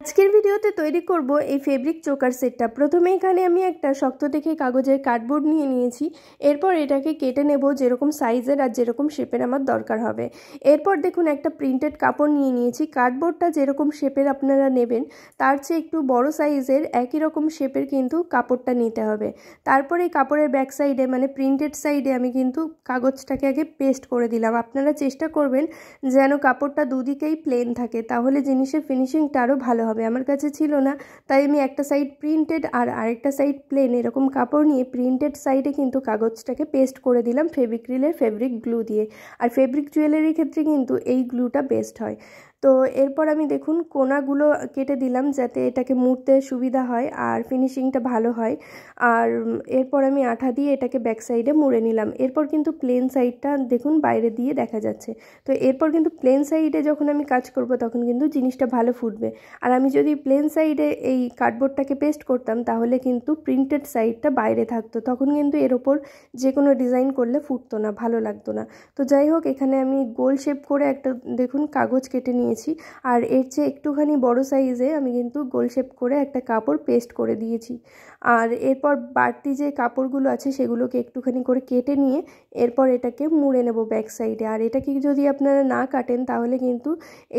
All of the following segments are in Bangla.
আজকের ভিডিওতে তৈরি করব এই ফেব্রিক চোকার সেটটা। প্রথমে এখানে আমি একটা শক্ত দেখে কাগজের কার্ডবোর্ড নিয়ে নিয়েছি। এরপর এটাকে কেটে নেব যেরকম সাইজের আর যেরকম শেপের আমার দরকার হবে। এরপর দেখুন একটা প্রিন্টেড কাপড় নিয়ে নিয়েছি। কার্ডবোর্ডটা যেরকম শেপের আপনারা নেবেন তার চেয়ে একটু বড় সাইজের একই রকম শেপের কিন্তু কাপড়টা নিতে হবে। তারপরে এই কাপড়ের ব্যাক সাইডে মানে প্রিন্টেড সাইডে আমি কিন্তু কাগজটাকে আগে পেস্ট করে দিলাম। আপনারা চেষ্টা করবেন যেন কাপড়টা দুদিকেই প্লেন থাকে, তাহলে জিনিসের ফিনিশিংটা আরও ভালো হবে। আমার কাছে ছিল না, তাই আমি একটা সাইড প্রিন্টেড আর আরেকটা সাইড প্লেন এরকম কাপড় নিয়ে প্রিন্টেড সাইডে কিন্তু কাগজটাকে পেস্ট করে দিলাম ফেভিক্রিলের ফেব্রিক গ্লু দিয়ে। আর ফেব্রিক জুয়েলারির ক্ষেত্রে কিন্তু এই গ্লুটা বেস্ট হয়। তো এরপর আমি দেখুন কোনাগুলো কেটে দিলাম যাতে এটাকে মুড়তে সুবিধা হয় আর ফিনিশিংটা ভালো হয়। আর এরপর আমি আঠা দিয়ে এটাকে ব্যাক সাইডে মুড়ে নিলাম। এরপর কিন্তু প্লেন সাইডটা দেখুন বাইরে দিয়ে দেখা যাচ্ছে। তো এরপর কিন্তু প্লেন সাইডে যখন আমি কাজ করব তখন কিন্তু জিনিসটা ভালো ফুটবে। আর আমি যদি প্লেন সাইডে এই কার্ডবোর্ডটাকে পেস্ট করতাম তাহলে কিন্তু প্রিন্টেড সাইডটা বাইরে থাকতো, তখন কিন্তু এর ওপর যে কোনো ডিজাইন করলে ফুটতো না, ভালো লাগতো না। তো যাই হোক, এখানে আমি গোল শেপ করে একটা দেখুন কাগজ কেটে নিয়েছি। আর এর চেয়ে একটুখানি বড় সাইজে আমি কিন্তু গোল শেপ করে একটা কাপড় পেস্ট করে দিয়েছি। আর এরপর বাড়তি যে কাপড়গুলো আছে সেগুলোকে একটুখানি করে কেটে নিয়ে এরপর এটাকে মুড়ে নেব ব্যাক সাইডে। আর এটাকে যদি আপনারা না কাটেন তাহলে কিন্তু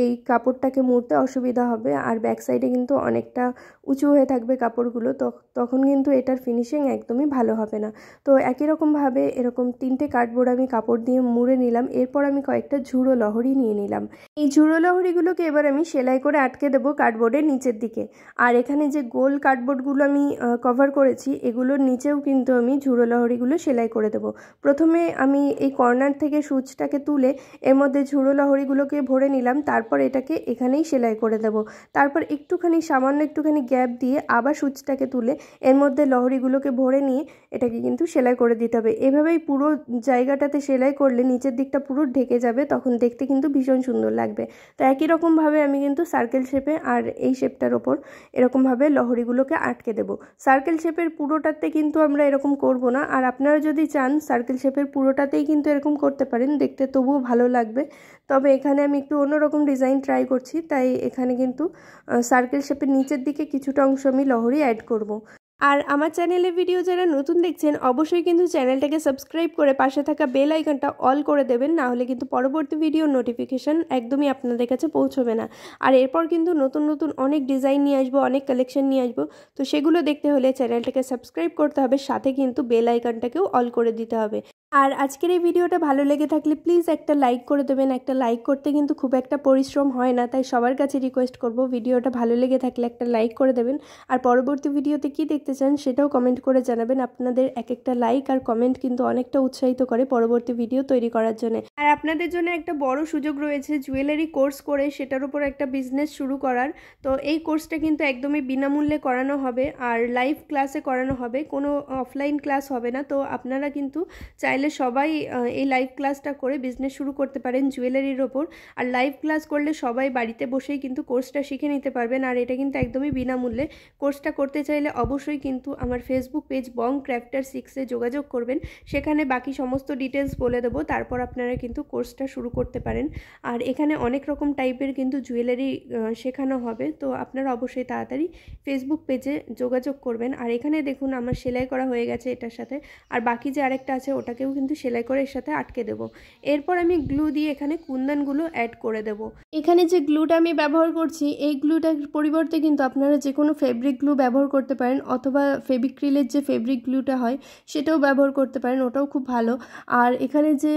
এই কাপড়টাকে মুড়তে অসুবিধা হবে আর ব্যাক সাইডে কিন্তু অনেকটা উঁচু হয়ে থাকবে কাপড়গুলো, তখন কিন্তু এটার ফিনিশিং একদমই ভালো হবে না। তো একই রকমভাবে এরকম 3টে কার্ডবোর্ড আমি কাপড় দিয়ে মুড়ে নিলাম। এরপর আমি কয়েকটা ঝুড়ো লহরি নিয়ে নিলাম। এই ঝুড়ো লহরিগুলোকে এবার আমি সেলাই করে আটকে দেবো কার্ডবোর্ডের নিচের দিকে। আর এখানে যে গোল কার্ডবোর্ডগুলো আমি কভার করেছি এগুলোর নিচেও কিন্তু আমি ঝুড়ো লহরিগুলো সেলাই করে দেবো। প্রথমে আমি এই কর্নার থেকে সূচটাকে তুলে এর মধ্যে ঝুড়ো লহরিগুলোকে ভরে নিলাম, তারপর এটাকে এখানেই সেলাই করে দেব। তারপর সামান্য একটুখানি গ্যাপ দিয়ে আবার সূচটাকে তুলে এর মধ্যে লহরিগুলোকে ভরে নিয়ে এটাকে কিন্তু সেলাই করে দিতে হবে। এভাবেই পুরো জায়গাটাতে সেলাই করলে নিচের দিকটা পুরো ঢেকে যাবে, তখন দেখতে কিন্তু ভীষণ সুন্দর লাগবে। তো একই রকমভাবে আমি কিন্তু সার্কেল শেপে আর এই শেপটার ওপর এরকমভাবে লহরিগুলোকে আটকে দেব। সার্কেল শেপের পুরোটাতে কিন্তু আমরা এরকম করব না, আর আপনারা যদি চান সার্কেল শেপের পুরোটাতেই কিন্তু এরকম করতে পারেন, দেখতে তবুও ভালো লাগবে। তবে এখানে আমি একটু অন্যরকম ডিজাইন ট্রাই করছি, তাই এখানে কিন্তু সার্কেল শেপের নিচের দিকে কিছুটা অংশ আমি লহরি অ্যাড করব। আর আমার চ্যানেলে ভিডিও যারা নতুন দেখছেন অবশ্যই কিন্তু চ্যানেলটাকে সাবস্ক্রাইব করে পাশে থাকা বেল আইকনটা অল করে দেবেন, না হলে কিন্তু পরবর্তী ভিডিও নোটিফিকেশান একদমই আপনাদের কাছে পৌঁছবে না। আর এরপর কিন্তু নতুন নতুন অনেক ডিজাইন নিয়ে আসবো, অনেক কালেকশন নিয়ে আসবো। তো সেগুলো দেখতে হলে চ্যানেলটাকে সাবস্ক্রাইব করতে হবে, সাথে কিন্তু বেল আইকনটাকেও অল করে দিতে হবে। আর আজকের এই ভিডিওটা ভালো লেগে থাকলে প্লিজ একটা লাইক করে দেবেন। একটা লাইক করতে কিন্তু খুব একটা পরিশ্রম হয় না, তাই সবার কাছে রিকোয়েস্ট করব ভিডিওটা ভালো লেগে থাকলে একটা লাইক করে দেবেন। আর পরবর্তী ভিডিওতে কি দেখতে চান সেটাও কমেন্ট করে জানাবেন। আপনাদের এক একটা লাইক আর কমেন্ট কিন্তু অনেকটা উৎসাহিত করে পরবর্তী ভিডিও তৈরি করার জন্য। আর আপনাদের জন্য একটা বড় সুযোগ রয়েছে জুয়েলারি কোর্স করে সেটার উপর একটা বিজনেস শুরু করার। তো এই কোর্সটা কিন্তু একদমই বিনামূল্যে করানো হবে আর লাইভ ক্লাসে করানো হবে, কোনো অফলাইন ক্লাস হবে না। তো আপনারা কিন্তু চাইলে সবাই এই লাইভ ক্লাসটা করে বিজনেস শুরু করতে পারেন জুয়েলারির ওপর। আর লাইভ ক্লাস করলে সবাই বাড়িতে বসেই কিন্তু কোর্সটা শিখে নিতে পারবেন, আর এটা কিন্তু একদমই বিনামূল্যে। কোর্সটা করতে চাইলে অবশ্যই কিন্তু আমার ফেসবুক পেজ বং ক্রাফটার 6-এ যোগাযোগ করবেন, সেখানে বাকি সমস্ত ডিটেলস বলে দেবো, তারপর আপনারা কিন্তু কোর্সটা শুরু করতে পারেন। আর এখানে অনেক রকম টাইপের কিন্তু জুয়েলারি শেখানো হবে, তো আপনারা অবশ্যই তাড়াতাড়ি ফেসবুক পেজে যোগাযোগ করবেন। আর এখানে দেখুন আমার সেলাই করা হয়ে গেছে এটার সাথে, আর বাকি যে আরেকটা আছে ওটাকেও কিন্তু সেলাই করে এর সাথে আটকে দেব। এরপর আমি গ্লু দিয়ে এখানে কুন্দনগুলো অ্যাড করে দেব। এখানে যে গ্লুটা আমি ব্যবহার করছি এই গ্লুটার পরিবর্তে কিন্তু আপনারা যে কোনো ফেব্রিক গ্লু ব্যবহার করতে পারেন, অথবা ফেভিক্রিলের যে ফেব্রিক গ্লুটা হয় সেটাও ব্যবহার করতে পারেন, ওটাও খুব ভালো। আর এখানে যে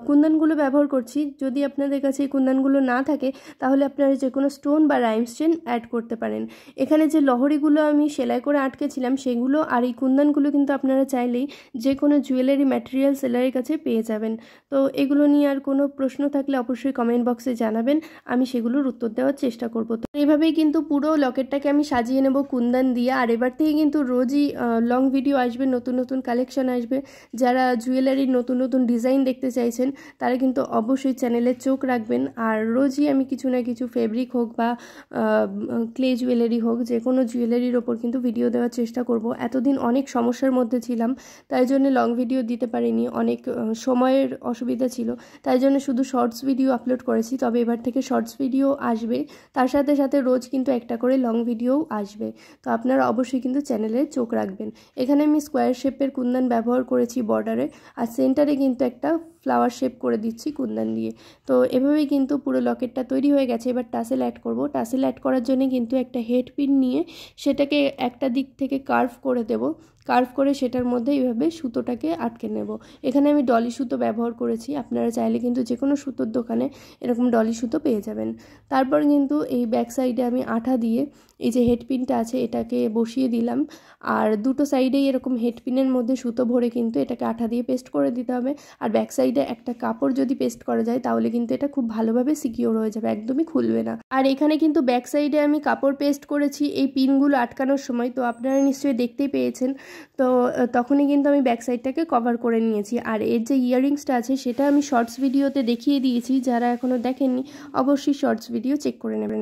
কুন্দনগুলো ব্যবহার করছি, যদি আপনাদের কাছে এই কুন্দনগুলো না থাকে তাহলে আপনারা যে কোনো স্টোন বা রাইমস্টোন অ্যাড করতে পারেন। এখানে যে লহরিগুলো আমি সেলাই করে আটকেছিলাম সেগুলো আর এই কুন্দনগুলো কিন্তু আপনারা চাইলেই যে কোনো জুয়েলারি ম্যাটেরিয়াল সেলারের কাছে পেয়ে যাবেন। তো এগুলো নিয়ে আর কোনো প্রশ্ন থাকলে অবশ্যই কমেন্ট বক্সে জানাবেন, আমি সেগুলোর উত্তর দেওয়ার চেষ্টা করব। তো এইভাবেই কিন্তু পুরো লকেটটাকে আমি সাজিয়ে নেব কুন্দন দিয়ে। আর এবার থেকে কিন্তু রোজই লং ভিডিও আসবে, নতুন নতুন কালেকশন আসবে। যারা জুয়েলারির নতুন নতুন ডিজাইন দেখতে চাইছেন তারা কিন্তু অবশ্যই চ্যানেলে চোখ রাখবেন। আর রোজই আমি কিছু না কিছু ফেব্রিক হোক বা ক্লে জুয়েলারি হোক, যে কোনো জুয়েলারির ওপর কিন্তু ভিডিও দেওয়ার চেষ্টা করব। এতদিন অনেক সমস্যার মধ্যে ছিলাম, তাই জন্য লং ভিডিও দিতে পারিনি, অনেক সময়ের অসুবিধা ছিল, তাই জন্য শুধু শর্টস ভিডিও আপলোড করেছি। তবে এবার থেকে শর্টস ভিডিও আসবে, তার সাথে সাথে রোজ কিন্তু একটা করে লং ভিডিওও আসবে। তো আপনারা অবশ্যই কিন্তু চ্যানেলে চোখ রাখবেন। এখানে আমি স্কোয়ার শেপের কুন্দন ব্যবহার করেছি বর্ডারে, আর সেন্টারে কিন্তু একটা ফ্লাওয়ার শেপ করে দিচ্ছি কুন্দন দিয়ে। তো এভাবেই কিন্তু পুরো লকেটটা তৈরি হয়ে গেছে। এবার টাসেল অ্যাড করব। টাসেল অ্যাড করার জন্য কিন্তু একটা হেড পিন নিয়ে সেটাকে একটা দিক থেকে কার্ভ করে দেব। কার্ভ করে সেটার মধ্যে এইভাবে সুতোটাকে আটকে নেব। এখানে আমি ডলি সুতো ব্যবহার করেছি, আপনারা চাইলে কিন্তু যে কোনো সুতোর দোকানে এরকম ডলি সুতো পেয়ে যাবেন। তারপর কিন্তু এই ব্যাক সাইডে আমি আঠা দিয়ে এই যে হেডপিনটা আছে এটাকে বসিয়ে দিলাম, আর দুটো সাইডেই এরকম হেডপিনের মধ্যে সুতো ভরে কিন্তু এটাকে আঠা দিয়ে পেস্ট করে দিতে হবে। আর ব্যাক সাইডে একটা কাপড় যদি পেস্ট করা যায় তাহলে কিন্তু এটা খুব ভালোভাবে সিকিউর হয়ে যাবে, একদমই খুলবে না। আর এখানে কিন্তু ব্যাক সাইডে আমি কাপড় পেস্ট করেছি এই পিনগুলো আটকানোর সময়, তো আপনারা নিশ্চয়ই দেখতেই পেয়েছেন। তো তখনই কিন্তু আমি ব্যাক সাইডটাকে কভার করে নিয়েছি। আর এর যে ইয়াররিংসটা আছে সেটা আমি শর্টস ভিডিওতে দেখিয়ে দিয়েছি, যারা এখনও দেখেননি অবশ্যই শর্টস ভিডিও চেক করে নেবেন।